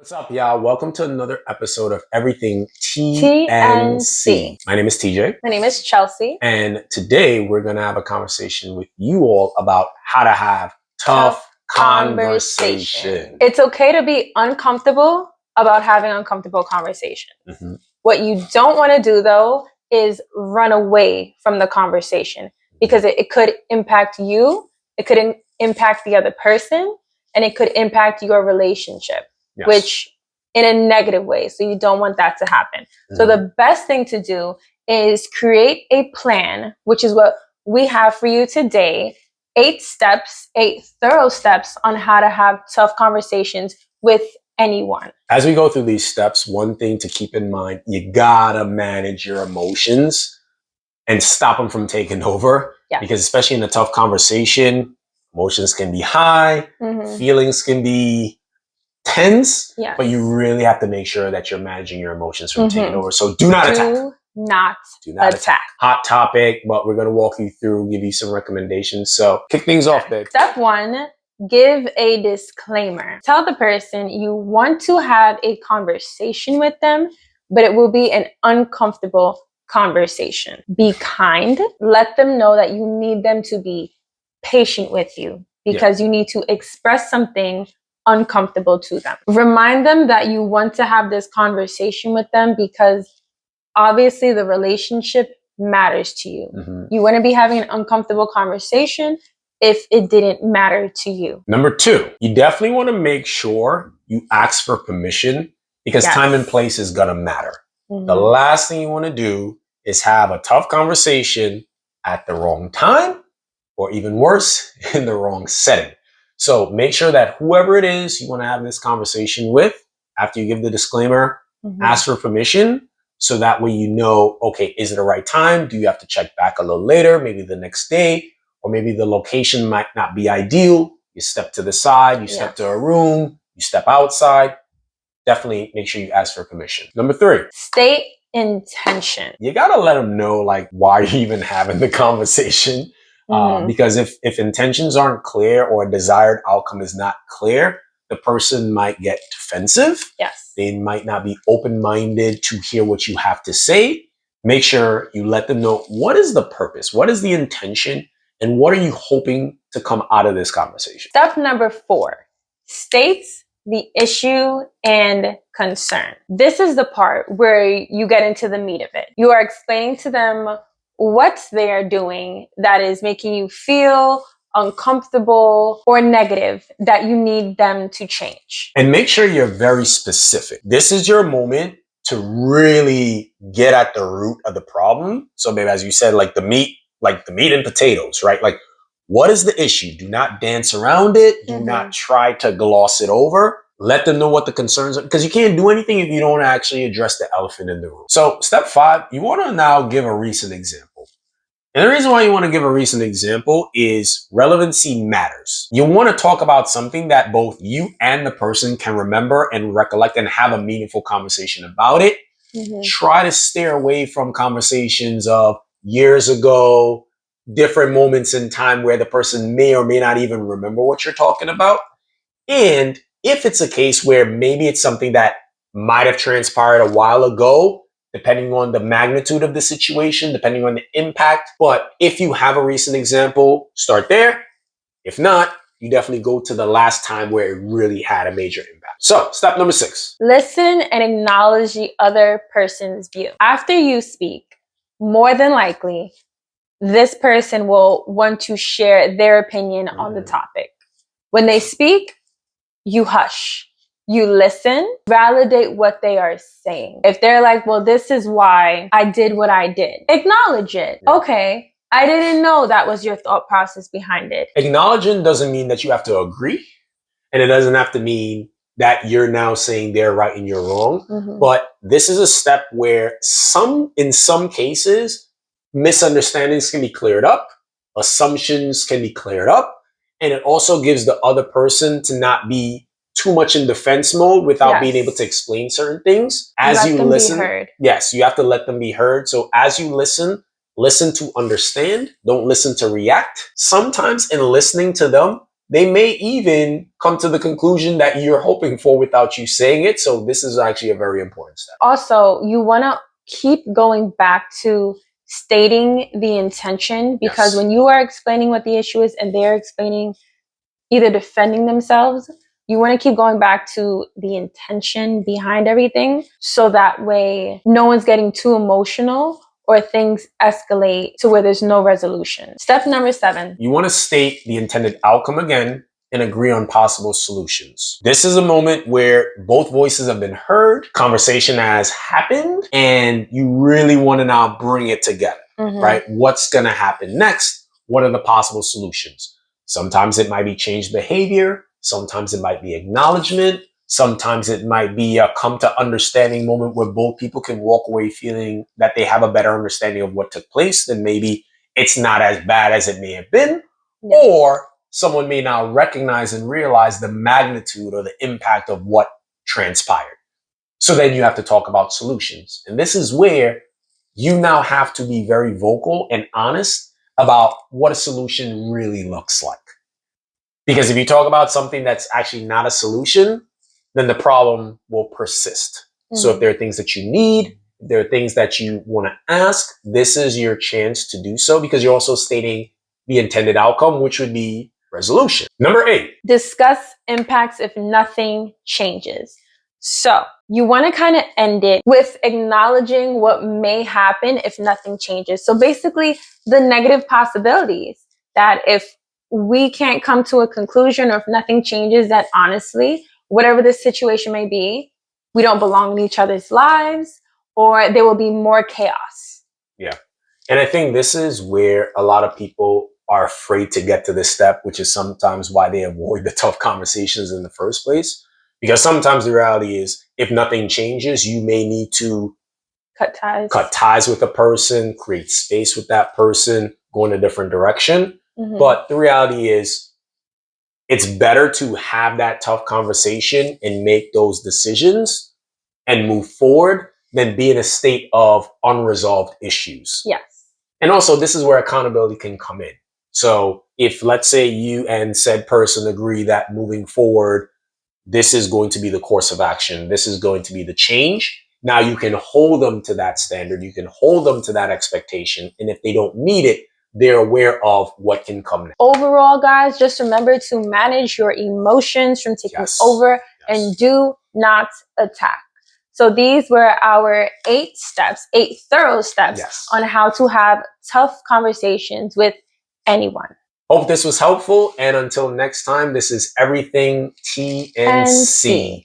What's up, y'all? Welcome to another episode of Everything TNC. TNC. My name is TJ. My name is Chelsea. And today we're going to have a conversation with you all about how to have tough conversation. It's okay to be uncomfortable about having uncomfortable conversations. Mm-hmm. What you don't want to do, though, is run away from the conversation because it could impact you, it could impact the other person, and it could impact your relationship. Yes. Which in a negative way. So you don't want that to happen. Mm-hmm. So the best thing to do is create a plan, which is what we have for you today. 8 steps, 8 thorough steps on how to have tough conversations with anyone. As we go through these steps, one thing to keep in mind, you gotta manage your emotions and stop them from taking over. Yes. Because especially in a tough conversation, emotions can be high, feelings can be tense, but you really have to make sure that you're managing your emotions from taking over. So do not attack. Do not attack. Hot topic, but we're going to walk you through, give you some recommendations. So kick things off, babe. Step 1, give a disclaimer. Tell the person you want to have a conversation with them, but it will be an uncomfortable conversation. Be kind. Let them know that you need them to be patient with you because you need to express something uncomfortable to them. Remind them that you want to have this conversation with them because obviously the relationship matters to you. You want to be having an uncomfortable conversation if it didn't matter to you. Number 2, you definitely want to make sure you ask for permission because time and place is going to matter. The last thing you want to do is have a tough conversation at the wrong time or even worse, in the wrong setting. So make sure that whoever it is you want to have this conversation with, after you give the disclaimer, ask for permission. So that way you know, okay, is it the right time? Do you have to check back a little later, maybe the next day, or maybe the location might not be ideal. You step to the side, you step to a room, you step outside. Definitely make sure you ask for permission. Number 3. State intention. You got to let them know like why you're even having the conversation. Because if intentions aren't clear or a desired outcome is not clear, the person might get defensive. Yes. They might not be open-minded to hear what you have to say. Make sure you let them know what is the purpose, what is the intention, and what are you hoping to come out of this conversation. Step number 4, state the issue and concern. This is the part where you get into the meat of it. You are explaining to them what they are doing that is making you feel uncomfortable or negative that you need them to change. And make sure you're very specific. This is your moment to really get at the root of the problem. So maybe as you said, like the meat and potatoes, right? Like what is the issue? Do not dance around it. Do not try to gloss it over. Let them know what the concerns are because you can't do anything if you don't actually address the elephant in the room. So step 5, you want to now give a recent example. And the reason why you want to give a recent example is relevancy matters. You want to talk about something that both you and the person can remember and recollect and have a meaningful conversation about it. Try to steer away from conversations of years ago, different moments in time where the person may or may not even remember what you're talking about. And if it's a case where maybe it's something that might have transpired a while ago, depending on the magnitude of the situation, depending on the impact. But if you have a recent example, start there. If not, you definitely go to the last time where it really had a major impact. So step number 6. Listen and acknowledge the other person's view. After you speak, more than likely, this person will want to share their opinion on the topic. When they speak, you hush. You listen, validate what they are saying. If they're like, well, this is why I did what I did, acknowledge it. Okay, I didn't know that was your thought process behind it. Acknowledging doesn't mean that you have to agree. And it doesn't have to mean that you're now saying they're right and you're wrong. But this is a step where in some cases, misunderstandings can be cleared up. Assumptions can be cleared up. And it also gives the other person to not be too much in defense mode without being able to explain certain things. As you listen, yes, you have to let them be heard. So as you listen to understand, don't listen to react. Sometimes in listening to them, they may even come to the conclusion that you're hoping for without you saying it. So this is actually a very important step. Also, you want to keep going back to stating the intention, because Yes. when you are explaining what the issue is and they're explaining, either defending themselves, you want to keep going back to the intention behind everything, so that way no one's getting too emotional or things escalate to where there's no resolution. Step number 7. You want to state the intended outcome again and agree on possible solutions. This is a moment where both voices have been heard, conversation has happened, and you really want to now bring it together, right? What's going to happen next? What are the possible solutions? Sometimes it might be change behavior. Sometimes it might be acknowledgement. Sometimes it might be a come to understanding moment where both people can walk away feeling that they have a better understanding of what took place, then maybe it's not as bad as it may have been. Yeah. Or someone may now recognize and realize the magnitude or the impact of what transpired. So then you have to talk about solutions. And this is where you now have to be very vocal and honest about what a solution really looks like. Because if you talk about something that's actually not a solution, then the problem will persist. So if there are things that you need, if there are things that you want to ask, this is your chance to do so, because you're also stating the intended outcome, which would be resolution. Number 8. Discuss impacts if nothing changes. So you want to kind of end it with acknowledging what may happen if nothing changes. So basically the negative possibilities, that if we can't come to a conclusion or if nothing changes, that honestly, whatever the situation may be, we don't belong in each other's lives, or there will be more chaos. Yeah. And I think this is where a lot of people are afraid to get to this step, which is sometimes why they avoid the tough conversations in the first place. Because sometimes the reality is, if nothing changes, you may need to cut ties with a person, create space with that person, go in a different direction. But the reality is, it's better to have that tough conversation and make those decisions and move forward than be in a state of unresolved issues. Yes. And also, this is where accountability can come in. So if, let's say, you and said person agree that moving forward, this is going to be the course of action, this is going to be the change, now you can hold them to that standard, you can hold them to that expectation, and if they don't meet it, they're aware of what can come next. Overall, guys, just remember to manage your emotions from taking over and do not attack. So these were our 8 steps, 8 thorough steps on how to have tough conversations with anyone. Hope this was helpful. And until next time, this is Everything TNC.